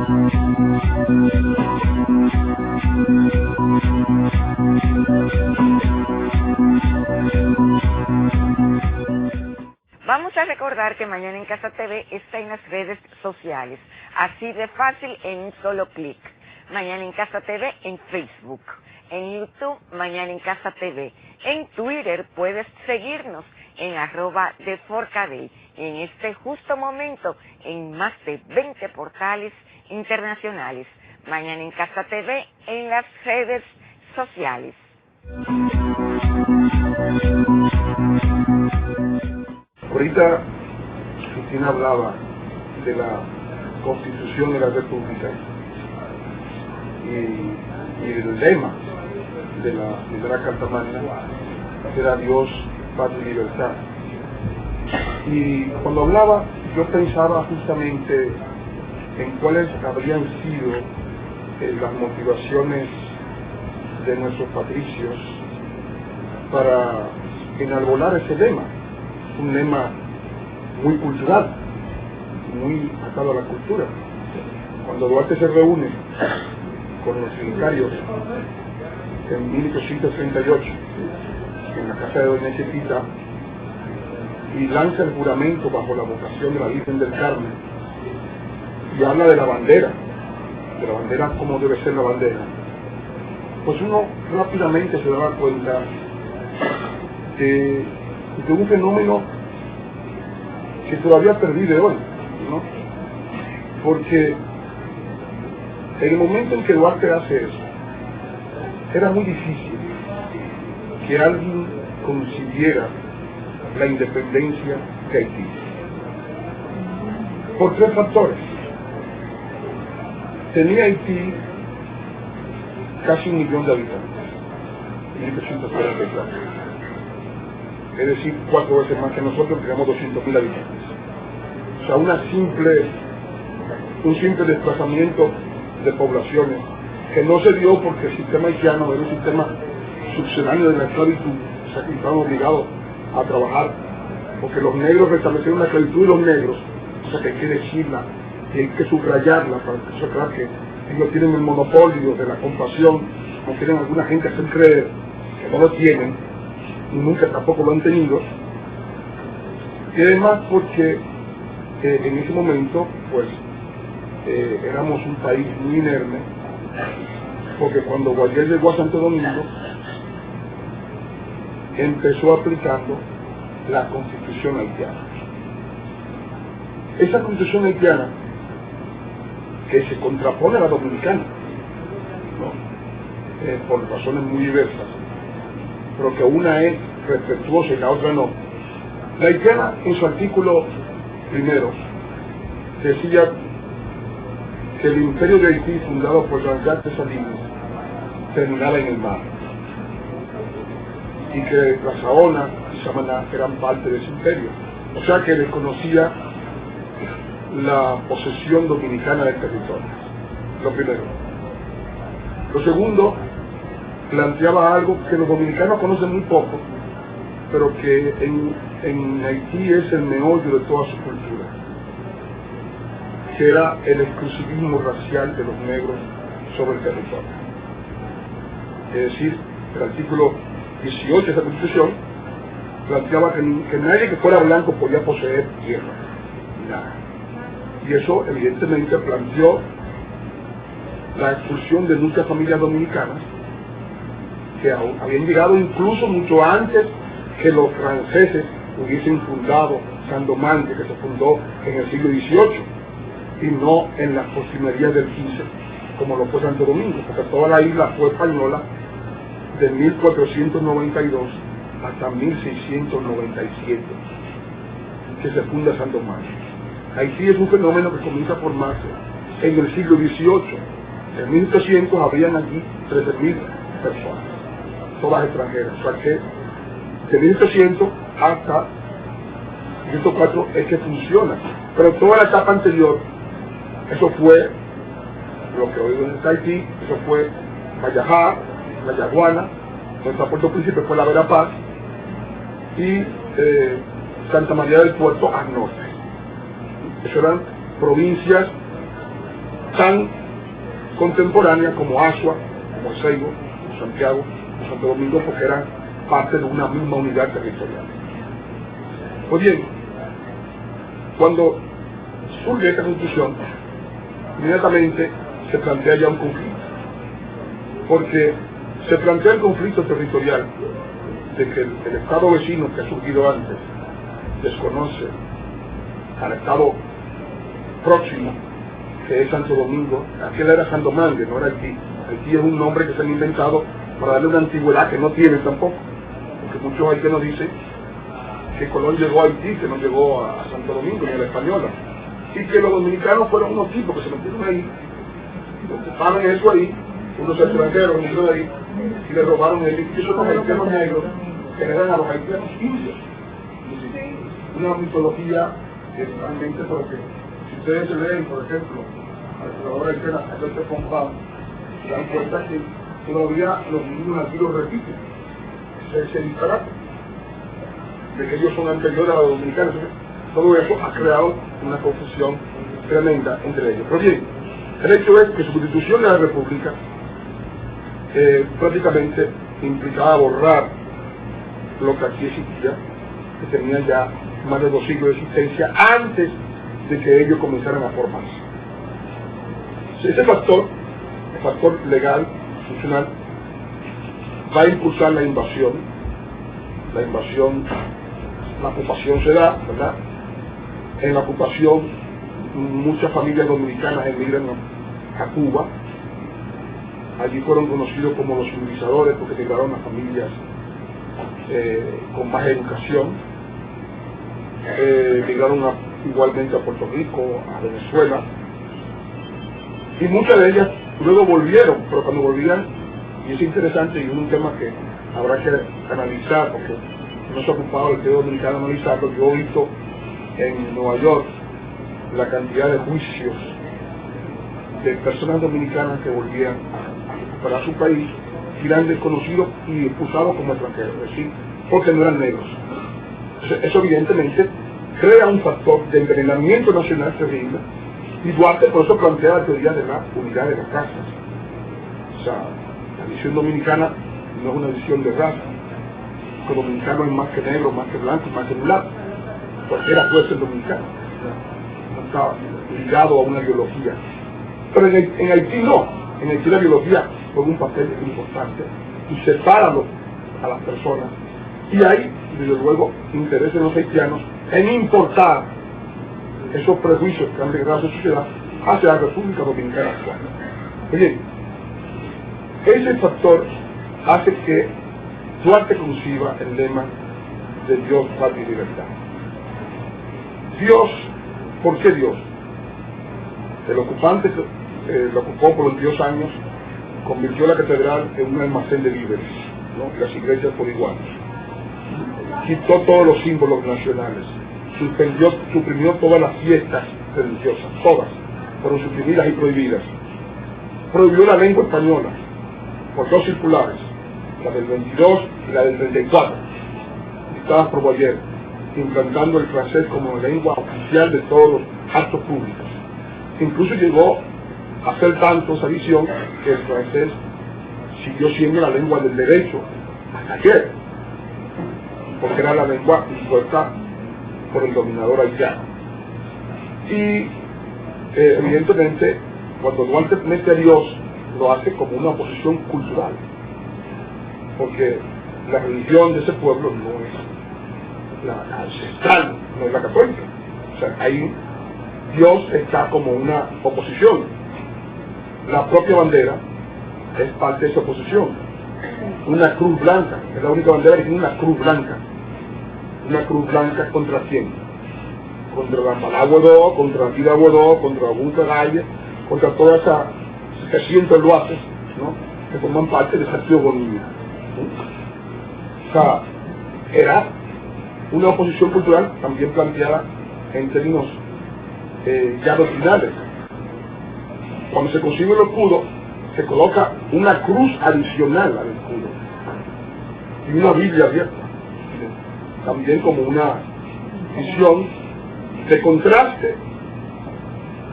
Vamos a recordar que Mañana en Casa TV está en las redes sociales, así de fácil en un solo clic. Mañana en Casa TV en Facebook, en YouTube Mañana en Casa TV, en Twitter puedes seguirnos en @deforcadey, y en este justo momento en más de 20 portales internacionales. Mañana en Casa TV en las redes sociales. Ahorita Cristina hablaba de la Constitución de la República y el lema de la Carta Magna era Dios, Patria y Libertad. Y cuando hablaba, yo pensaba justamente en cuáles habrían sido las motivaciones de nuestros patricios para enarbolar ese lema, un lema muy cultural, muy atado a la cultura. Cuando Duarte se reúne con los trinitarios en 1838 en la casa de Doña Chepita y lanza el juramento bajo la vocación de la Virgen del Carmen y habla de la bandera como debe ser la bandera, pues uno rápidamente se daba cuenta de un fenómeno que todavía pervive hoy, ¿no? Porque en el momento en que Duarte hace eso, era muy difícil que alguien consiguiera la independencia de Haití. Por tres factores. Tenía Haití casi 1 millón de habitantes, 1844. Es decir, 4 veces más que nosotros, tenemos 200.000 habitantes. O sea, un simple desplazamiento de poblaciones que no se dio porque el sistema haitiano era un sistema subsidiario de la esclavitud, o sea, que estaban obligados a trabajar, porque los negros restablecieron la esclavitud de los negros, o sea, que hay que decirla, y hay que subrayarla para que se crea que ellos tienen el monopolio de la compasión, como quieren alguna gente hacer creer que no lo tienen, y nunca tampoco lo han tenido, y además porque en ese momento, pues, éramos un país muy inerme, porque cuando Guayer llegó a Santo Domingo, empezó aplicando la Constitución haitiana. Esa Constitución haitiana, que se contrapone a la dominicana, ¿no? Por razones muy diversas, pero que una es respetuosa y la otra no. La haitiana, en su artículo primero, decía que el imperio de Haití, fundado por Jean-Jacques Dessalines, terminaba en el mar, y que la Saona y Samaná eran parte de ese imperio, o sea que desconocía la posesión dominicana del territorio. Lo primero. Lo segundo, planteaba algo que los dominicanos conocen muy poco, pero que en Haití es el meollo de toda su cultura, que era el exclusivismo racial de los negros sobre el territorio. Es decir, el artículo 18 de esa Constitución planteaba que nadie que fuera blanco podía poseer tierra, nada. Y eso evidentemente planteó la expulsión de muchas familias dominicanas que habían llegado incluso mucho antes que los franceses hubiesen fundado San Domingue, que se fundó en el siglo XVIII, y no en las postrimerías del XV, como lo fue Santo Domingo, porque toda la isla fue española de 1492 hasta 1697, que se funda Santo Domingo. Haití es un fenómeno que comienza a formarse en el siglo XVIII. En 1800 habían aquí 13.000 personas, todas extranjeras. O sea que de 1800 hasta 1804 es que funciona. Pero toda la etapa anterior, eso fue lo que hoy es Haití, eso fue Mayajá, La Yaguana, nuestra Puerto Príncipe fue la Verapaz, y Santa María del Puerto al norte. Eso eran provincias tan contemporánea como Asua, como Seibo, como Santiago, como Santo Domingo, porque eran parte de una misma unidad territorial. Pues bien, cuando surge esta constitución, inmediatamente se plantea ya un conflicto, porque se plantea el conflicto territorial de que el Estado vecino que ha surgido antes desconoce al Estado próximo, que es Santo Domingo. Aquel era Santo Domingo, no era Haití. Haití es un nombre que se han inventado para darle una antigüedad que no tiene tampoco, porque muchos haitianos dicen que Colón llegó a Haití, que no llegó a Santo Domingo ni a la Española, y que los dominicanos fueron unos tipos que se metieron ahí, ocuparon eso ahí, unos extranjeros metieron ahí, y le robaron el edificio a los haitianos negros, que eran a los haitianos indios. Una mitología que realmente, porque si ustedes se leen, por ejemplo, al explorador haitiano Alberto Pompao, se dan cuenta que todavía los indígenas aquí lo repiten, ese disparate, de que ellos son anteriores a los dominicanos. Todo eso ha creado una confusión tremenda entre ellos. Pero bien, el hecho es que su constitución de la República prácticamente implicaba borrar lo que aquí existía, que tenía ya más de 2 siglos de existencia antes de que ellos comenzaran a formarse. Ese factor, el factor legal, funcional, va a impulsar la invasión, la ocupación se da, ¿verdad? En la ocupación muchas familias dominicanas emigran a Cuba. Allí fueron conocidos como los civilizadores porque llegaron a familias con más educación. Llegaron igualmente a Puerto Rico, a Venezuela, y muchas de ellas luego volvieron, pero cuando volvían, y es interesante y es un tema que habrá que analizar porque no se ha ocupado el Estado Dominicano de analizarlo. Yo he visto en Nueva York la cantidad de juicios de personas dominicanas que volvían a recuperar su país y eran desconocidos y expulsados como extranjeros, es decir, porque no eran negros. Entonces, eso evidentemente crea un factor de envenenamiento nacional terrible, y Duarte por eso plantea la teoría de la unidad de las razas. O sea, la visión dominicana no es una visión de raza, que dominicano es más que negro, más que blanco, más que mulato. Cualquiera puede ser dominicano, no está ligado a una biología. Pero en Haití no, en Haití la biología juega un papel importante y separa a las personas. Y hay, desde luego, interés de los haitianos en importar esos prejuicios que han degradado su sociedad hacia la República Dominicana actual. Oye, ese factor hace que Duarte conciba el lema de Dios, patria y libertad. Dios, ¿por qué Dios? El ocupante lo ocupó por 22 años, convirtió la catedral en un almacén de víveres, ¿no? Las iglesias por igual. Quitó todos los símbolos nacionales, suprimió todas las fiestas religiosas, todas, fueron suprimidas y prohibidas. Prohibió la lengua española por 2 circulares, la del 22 y la del 34, dictadas por Boyer, implantando el francés como lengua oficial de todos los actos públicos. Incluso llegó a ser tanto esa visión que el francés siguió siendo la lengua del derecho hasta ayer, porque era la lengua impuesta por el dominador haitiano. Y evidentemente cuando Duarte mete a Dios lo hace como una oposición cultural, porque la religión de ese pueblo no es la ancestral, no es la católica. O sea, ahí Dios está como una oposición. La propia bandera es parte de esa oposición. Una cruz blanca, es la única bandera que tiene una cruz blanca. Una cruz blanca ¿contra quién? Contra la Malagüedó, contra la Tiraguedó, contra Bunca Galle, contra todas esas 700 loaces, ¿no?, que forman parte de esa teogonía, ¿no? O sea, era una oposición cultural también planteada en términos ya doctrinales. Cuando se consigue el escudo, se coloca una cruz adicional al escudo y una Biblia abierta, también como una visión de contraste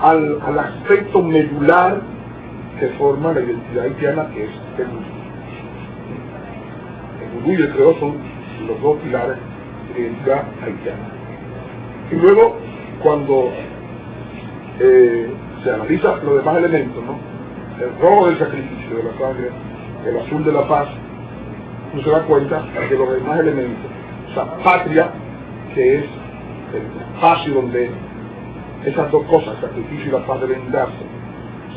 al aspecto medular que forma la identidad haitiana, que es el vudú. El vudú y el creol son los dos pilares de la identidad haitiana. Y luego, cuando se analiza los demás elementos, ¿no? El rojo del sacrificio, de la sangre, el azul de la paz, uno se da cuenta de los demás elementos. O sea, patria, que es el espacio donde esas dos cosas, el sacrificio y la paz, deben darse,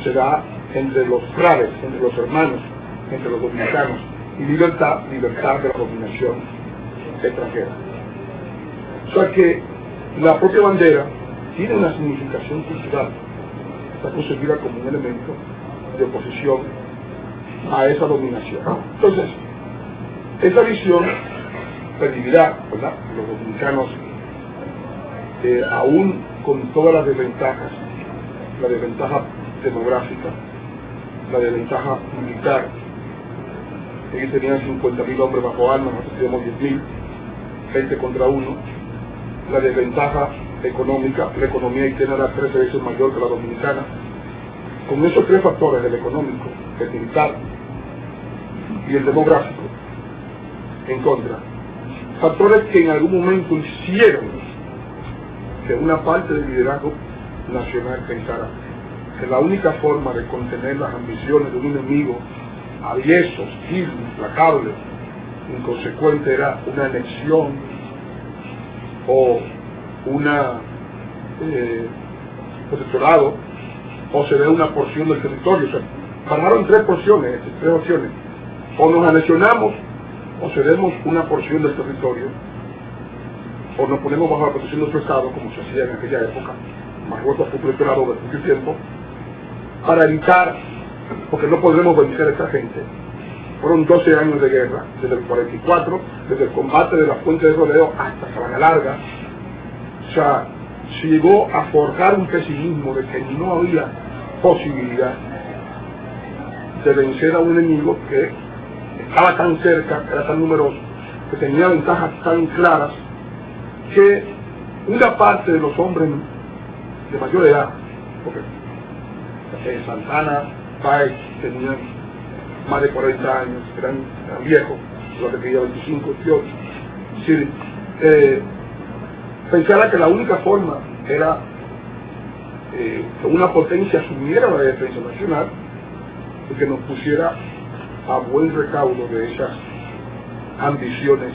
se da entre los frades, entre los hermanos, entre los dominicanos, y libertad de la dominación extranjera. O sea que la propia bandera tiene una significación cultural, está concebida como un elemento de oposición a esa dominación. Entonces, esa visión permitirá, ¿verdad?, los dominicanos, aún con todas las desventajas, la desventaja demográfica, la desventaja militar. Ellos tenían 50.000 hombres bajo armas, nosotros teníamos 10.000, 20 contra 1. La desventaja económica, la economía haitiana era 13 veces mayor que la dominicana. Con esos tres factores, el económico, el militar y el demográfico, en contra, factores que en algún momento hicieron que una parte del liderazgo nacional pensara que la única forma de contener las ambiciones de un enemigo avieso, hostil, implacable, inconsecuente, era una anexión o una protectorado, o se dé una porción del territorio. O sea, pararon tres opciones: o nos anexionamos, o cedemos una porción del territorio, o nos ponemos bajo la protección de otro Estado, como se hacía en aquella época. Marruecos fue protectorado durante mucho tiempo, para evitar, porque no podremos vencer a esta gente. Fueron 12 años de guerra, desde el 44, desde el combate de la Fuente de Rodeo hasta Sabana Larga. O sea, se llegó a forjar un pesimismo de que no había posibilidad de vencer a un enemigo que estaba tan cerca, era tan numeroso, que tenía ventajas tan claras, que una parte de los hombres de mayor edad, porque Santana, Páez tenían más de 40 años, eran viejos, los que tenía 25, 28, es decir, pensara que la única forma era que una potencia asumiera la defensa nacional y que nos pusiera a buen recaudo de esas ambiciones